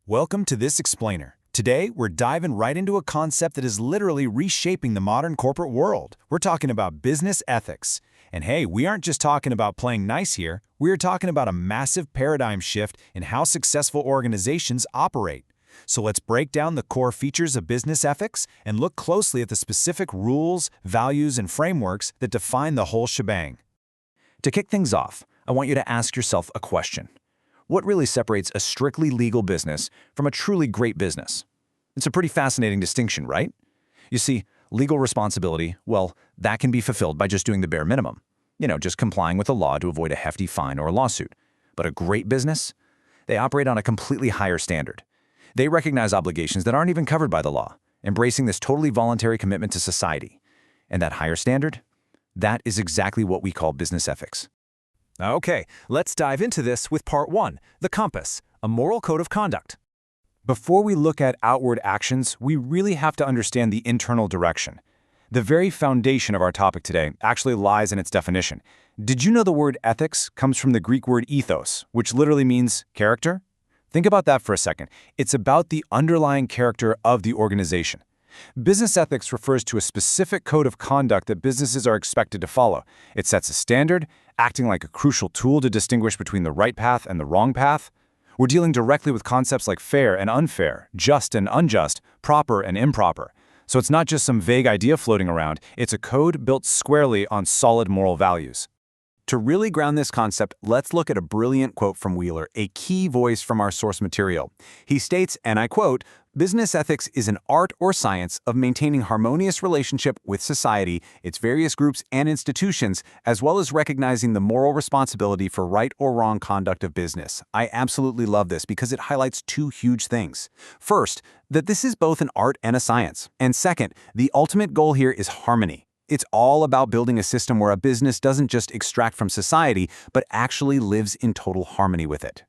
Welcome to This Explainer. Today, we're diving right into a concept that is literally reshaping the modern corporate world. We're talking about business ethics. And hey, we aren't just talking about playing nice here. We're talking about a massive paradigm shift in how successful organizations operate. So let's break down the core features of business ethics and look closely at the specific rules, values, and frameworks that define the whole shebang. To kick things off, I want you to ask yourself a question. What really separates a strictly legal business from a truly great business? It's a pretty fascinating distinction, right? You see, legal responsibility, well, that can be fulfilled by just doing the bare minimum. Just complying with the law to avoid a hefty fine or a lawsuit. But a great business? They operate on a completely higher standard. They recognize obligations that aren't even covered by the law, embracing this totally voluntary commitment to society. And that higher standard? That is exactly what we call business ethics. Okay, let's dive into this with Part 1, the compass, a moral code of conduct. Before we look at outward actions, we really have to understand the internal direction. The very foundation of our topic today actually lies in its definition. Did you know the word ethics comes from the Greek word ethos, which literally means character? Think about that for a second. It's about the underlying character of the organization. Business ethics refers to a specific code of conduct that businesses are expected to follow. It sets a standard, acting like a crucial tool to distinguish between the right path and the wrong path. We're dealing directly with concepts like fair and unfair, just and unjust, proper and improper. So it's not just some vague idea floating around, it's a code built squarely on solid moral values. To really ground this concept, let's look at a brilliant quote from Wheeler, a key voice from our source material. He states, and I quote, "Business ethics is an art or science of maintaining harmonious relationship with society, its various groups and institutions, as well as recognizing the moral responsibility for right or wrong conduct of business." I absolutely love this because it highlights two huge things. First, that this is both an art and a science. And second, the ultimate goal here is harmony. It's all about building a system where a business doesn't just extract from society, but actually lives in total harmony with it.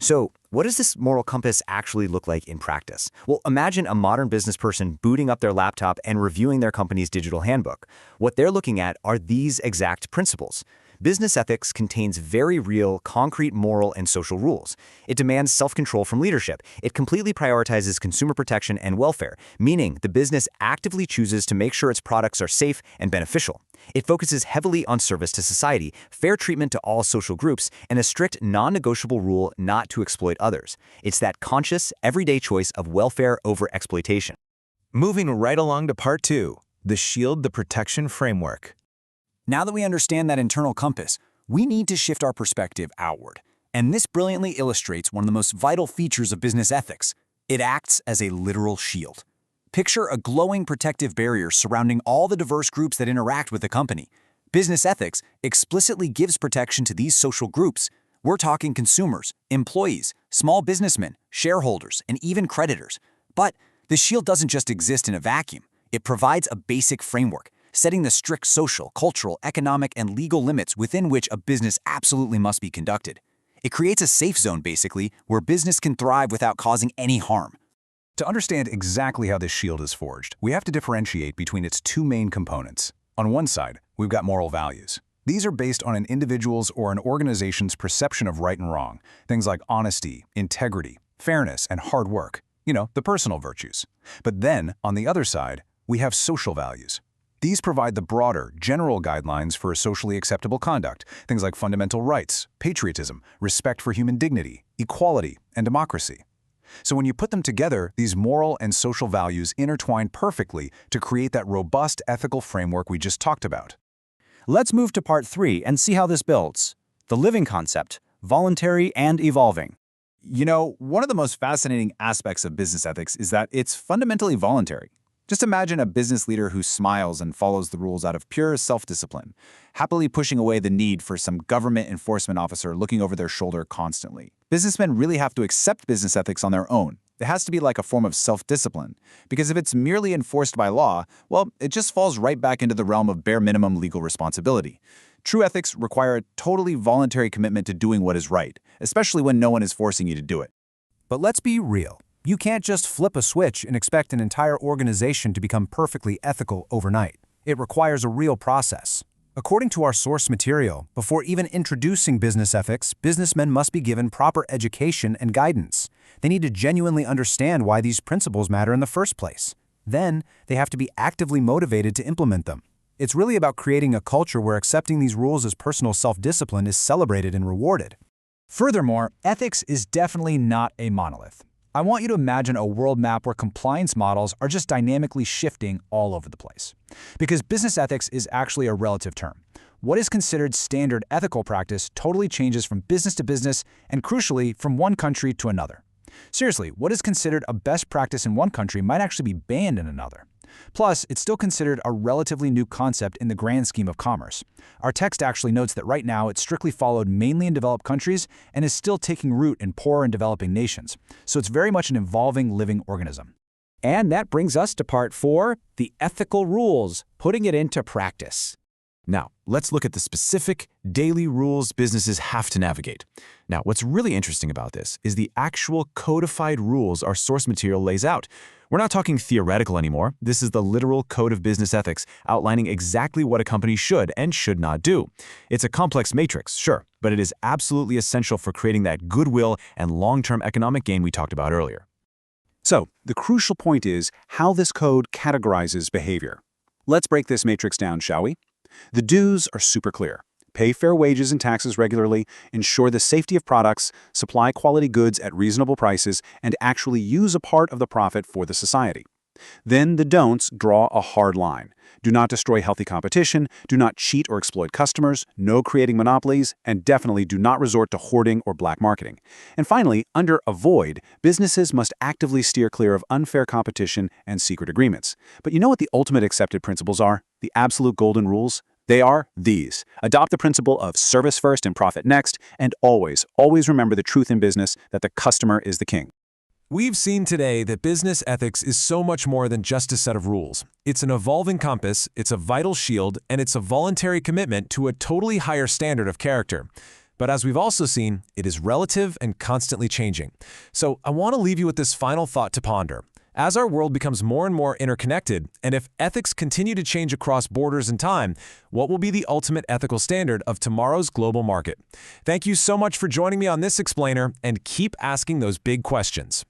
So, what does this moral compass actually look like in practice? Well, imagine a modern business person booting up their laptop and reviewing their company's digital handbook. What they're looking at are these exact principles. Business ethics contains very real, concrete moral and social rules. It demands self-control from leadership. It completely prioritizes consumer protection and welfare, meaning the business actively chooses to make sure its products are safe and beneficial. It focuses heavily on service to society, fair treatment to all social groups, and a strict non-negotiable rule not to exploit others. It's that conscious, everyday choice of welfare over exploitation. Moving right along to Part 2, the Shield the Protection Framework. Now that we understand that internal compass, we need to shift our perspective outward. And this brilliantly illustrates one of the most vital features of business ethics. It acts as a literal shield. Picture a glowing protective barrier surrounding all the diverse groups that interact with the company. Business ethics explicitly gives protection to these social groups. We're talking consumers, employees, small businessmen, shareholders, and even creditors. But the shield doesn't just exist in a vacuum. It provides a basic framework, setting the strict social, cultural, economic, and legal limits within which a business absolutely must be conducted. It creates a safe zone, basically, where business can thrive without causing any harm. To understand exactly how this shield is forged, we have to differentiate between its two main components. On one side, we've got moral values. These are based on an individual's or an organization's perception of right and wrong, things like honesty, integrity, fairness, and hard work. The personal virtues. But then, on the other side, we have social values. These provide the broader, general guidelines for socially acceptable conduct, things like fundamental rights, patriotism, respect for human dignity, equality, and democracy. So when you put them together, these moral and social values intertwine perfectly to create that robust ethical framework we just talked about. Let's move to Part 3 and see how this builds. The living concept, voluntary and evolving. One of the most fascinating aspects of business ethics is that it's fundamentally voluntary. Just imagine a business leader who smiles and follows the rules out of pure self-discipline, happily pushing away the need for some government enforcement officer looking over their shoulder constantly. Businessmen really have to accept business ethics on their own. It has to be like a form of self-discipline, because if it's merely enforced by law, well, it just falls right back into the realm of bare minimum legal responsibility. True ethics require a totally voluntary commitment to doing what is right, especially when no one is forcing you to do it. But let's be real. You can't just flip a switch and expect an entire organization to become perfectly ethical overnight. It requires a real process. According to our source material, before even introducing business ethics, businessmen must be given proper education and guidance. They need to genuinely understand why these principles matter in the first place. Then, they have to be actively motivated to implement them. It's really about creating a culture where accepting these rules as personal self-discipline is celebrated and rewarded. Furthermore, ethics is definitely not a monolith. I want you to imagine a world map where compliance models are just dynamically shifting all over the place. Because business ethics is actually a relative term. What is considered standard ethical practice totally changes from business to business and, crucially, from one country to another. Seriously, what is considered a best practice in one country might actually be banned in another. Plus, it's still considered a relatively new concept in the grand scheme of commerce. Our text actually notes that right now it's strictly followed mainly in developed countries and is still taking root in poorer and developing nations. So it's very much an evolving living organism. And that brings us to part 4, the ethical rules, putting it into practice. Now, let's look at the specific daily rules businesses have to navigate. Now, what's really interesting about this is the actual codified rules our source material lays out. We're not talking theoretical anymore. This is the literal code of business ethics, outlining exactly what a company should and should not do. It's a complex matrix, sure, but it is absolutely essential for creating that goodwill and long-term economic gain we talked about earlier. So, the crucial point is how this code categorizes behavior. Let's break this matrix down, shall we? The do's are super clear. Pay fair wages and taxes regularly, ensure the safety of products, supply quality goods at reasonable prices, and actually use a part of the profit for the society. Then the don'ts draw a hard line. Do not destroy healthy competition, do not cheat or exploit customers, no creating monopolies, and definitely do not resort to hoarding or black marketing. And finally, under avoid, businesses must actively steer clear of unfair competition and secret agreements. But you know what the ultimate accepted principles are? The absolute golden rules? They are these. Adopt the principle of service first and profit next, and always, always remember the truth in business that the customer is the king. We've seen today that business ethics is so much more than just a set of rules. It's an evolving compass, it's a vital shield, and it's a voluntary commitment to a totally higher standard of character. But as we've also seen, it is relative and constantly changing. So I want to leave you with this final thought to ponder. As our world becomes more and more interconnected, and if ethics continue to change across borders and time, what will be the ultimate ethical standard of tomorrow's global market? Thank you so much for joining me on this explainer, and keep asking those big questions.